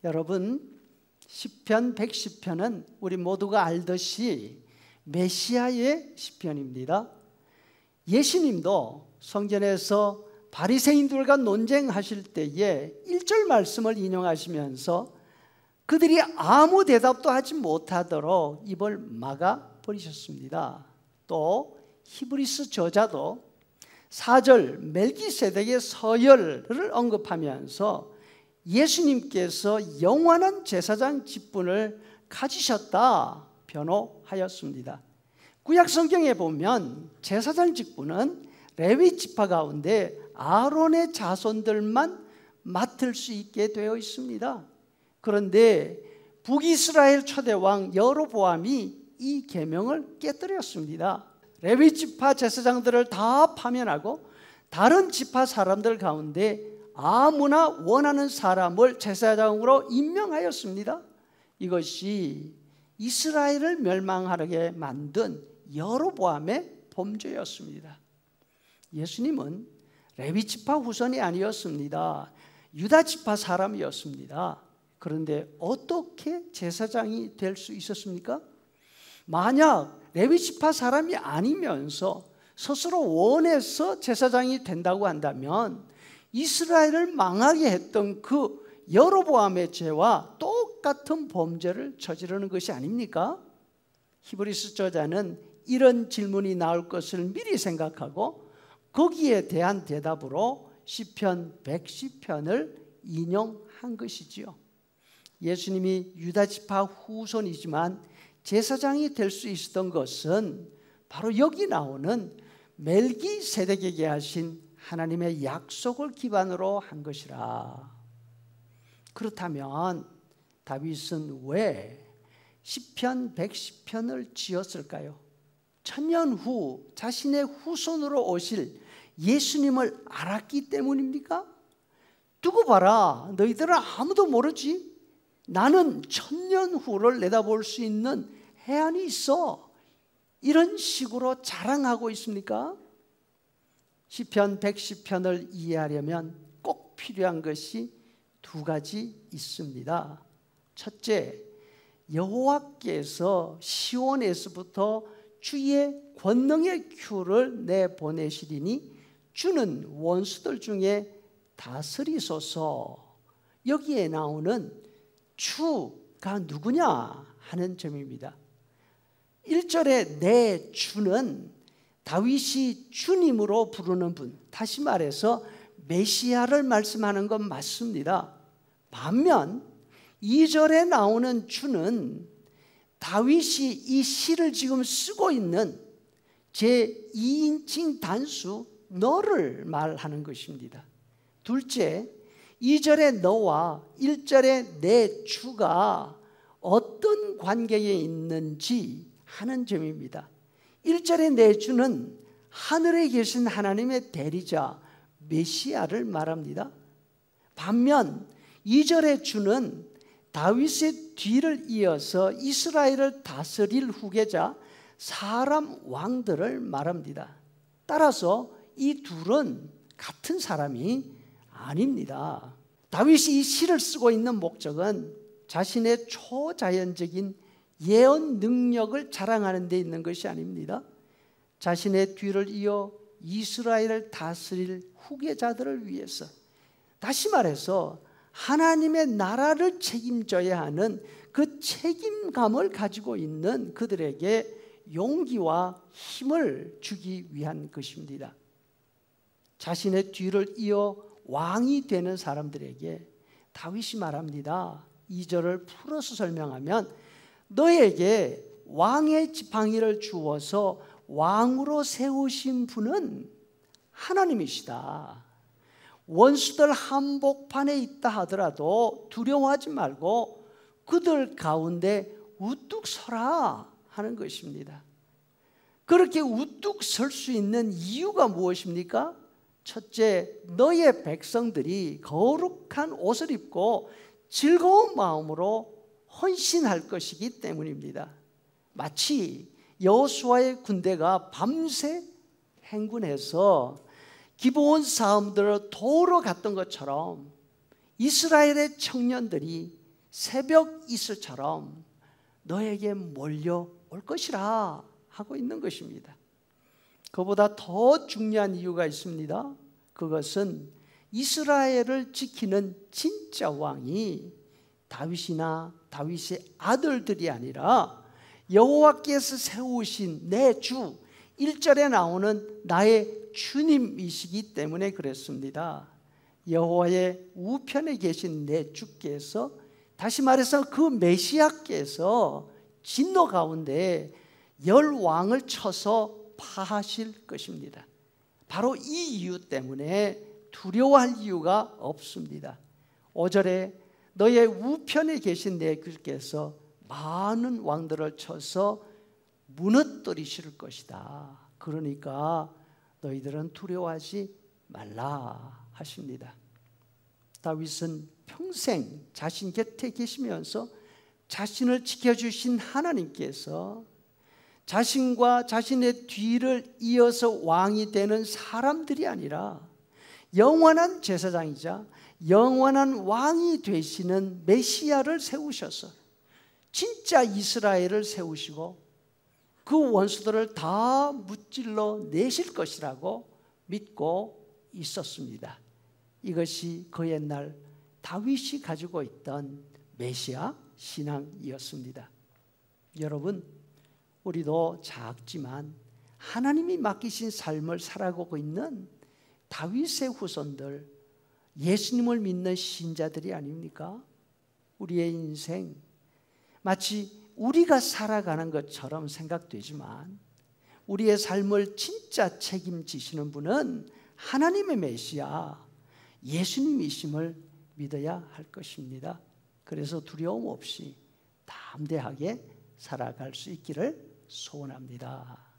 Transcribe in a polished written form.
여러분, 시편 110편은 우리 모두가 알듯이 메시아의 시편입니다. 예수님도 성전에서 바리새인들과 논쟁하실 때에 1절 말씀을 인용하시면서 그들이 아무 대답도 하지 못하도록 입을 막아 버리셨습니다. 또 히브리서 저자도 4절 멜기세덱의 서열을 언급하면서 예수님께서 영원한 제사장 직분을 가지셨다 변호하였습니다. 구약 성경에 보면 제사장 직분은 레위 지파 가운데 아론의 자손들만 맡을 수 있게 되어 있습니다. 그런데 북이스라엘 초대왕 여로보암이 이 계명을 깨뜨렸습니다. 레위 지파 제사장들을 다 파면하고 다른 지파 사람들 가운데 아무나 원하는 사람을 제사장으로 임명하였습니다. 이것이 이스라엘을 멸망하게 만든 여로보암의 범죄였습니다. 예수님은 레위 지파 후손이 아니었습니다. 유다 지파 사람이었습니다. 그런데 어떻게 제사장이 될 수 있었습니까? 만약 레위 지파 사람이 아니면서 스스로 원해서 제사장이 된다고 한다면 이스라엘을 망하게 했던 그 여로보암의 죄와 똑같은 범죄를 저지르는 것이 아닙니까? 히브리서 저자는 이런 질문이 나올 것을 미리 생각하고 거기에 대한 대답으로 시편 110편을 인용한 것이지요. 예수님이 유다 지파 후손이지만 제사장이 될 수 있었던 것은 바로 여기 나오는 멜기세덱에게 하신 하나님의 약속을 기반으로 한 것이라. 그렇다면 다윗은 왜 시편 110편을 지었을까요? 천년 후 자신의 후손으로 오실 예수님을 알았기 때문입니까? 두고 봐라, 너희들은 아무도 모르지? 나는 천년 후를 내다볼 수 있는 해안이 있어. 이런 식으로 자랑하고 있습니까? 시편 110편을 이해하려면 꼭 필요한 것이 두 가지 있습니다. 첫째, 여호와께서 시온에서부터 주의 권능의 큐를 내보내시리니 주는 원수들 중에 다스리소서. 여기에 나오는 주가 누구냐 하는 점입니다. 1절에 내 주는 다윗이 주님으로 부르는 분, 다시 말해서 메시아를 말씀하는 건 맞습니다. 반면 2절에 나오는 주는 다윗이 이 시를 지금 쓰고 있는 제2인칭 단수 너를 말하는 것입니다. 둘째, 2절의 너와 1절의 내 주가 어떤 관계에 있는지 하는 점입니다. 1절의 내 주는 하늘에 계신 하나님의 대리자 메시아를 말합니다. 반면 2절의 주는 다윗의 뒤를 이어서 이스라엘을 다스릴 후계자 사람 왕들을 말합니다. 따라서 이 둘은 같은 사람이 아닙니다. 다윗이 이 시를 쓰고 있는 목적은 자신의 초자연적인 예언 능력을 자랑하는 데 있는 것이 아닙니다. 자신의 뒤를 이어 이스라엘을 다스릴 후계자들을 위해서, 다시 말해서 하나님의 나라를 책임져야 하는 그 책임감을 가지고 있는 그들에게 용기와 힘을 주기 위한 것입니다. 자신의 뒤를 이어 왕이 되는 사람들에게 다윗이 말합니다. 2절을 풀어서 설명하면 너에게 왕의 지팡이를 주어서 왕으로 세우신 분은 하나님이시다. 원수들 한복판에 있다 하더라도 두려워하지 말고 그들 가운데 우뚝 서라 하는 것입니다. 그렇게 우뚝 설 수 있는 이유가 무엇입니까? 첫째, 너의 백성들이 거룩한 옷을 입고 즐거운 마음으로 헌신할 것이기 때문입니다. 마치 여호수아의 군대가 밤새 행군해서 기브온 사람들을 도우러 갔던 것처럼 이스라엘의 청년들이 새벽 이슬처럼 너에게 몰려올 것이라 하고 있는 것입니다. 그보다 더 중요한 이유가 있습니다. 그것은 이스라엘을 지키는 진짜 왕이 다윗이나 다윗의 아들들이 아니라 여호와께서 세우신 내 주, 1절에 나오는 나의 주님이시기 때문에 그랬습니다. 여호와의 우편에 계신 내 주께서, 다시 말해서 그 메시아께서 진노 가운데 열 왕을 쳐서 파하실 것입니다. 바로 이 이유 때문에 두려워할 이유가 없습니다. 5절에 너의 우편에 계신 내 주께서 많은 왕들을 쳐서 무너뜨리실 것이다. 그러니까 너희들은 두려워하지 말라 하십니다. 다윗은 평생 자신 곁에 계시면서 자신을 지켜주신 하나님께서 자신과 자신의 뒤를 이어서 왕이 되는 사람들이 아니라 영원한 제사장이자 영원한 왕이 되시는 메시아를 세우셔서 진짜 이스라엘을 세우시고 그 원수들을 다 무찔러 내실 것이라고 믿고 있었습니다. 이것이 그 옛날 다윗이 가지고 있던 메시아 신앙이었습니다. 여러분, 우리도 작지만 하나님이 맡기신 삶을 살아가고 있는 다윗의 후손들, 예수님을 믿는 신자들이 아닙니까? 우리의 인생 마치 우리가 살아가는 것처럼 생각되지만 우리의 삶을 진짜 책임지시는 분은 하나님의 메시아 예수님이심을 믿어야 할 것입니다. 그래서 두려움 없이 담대하게 살아갈 수 있기를 소원합니다.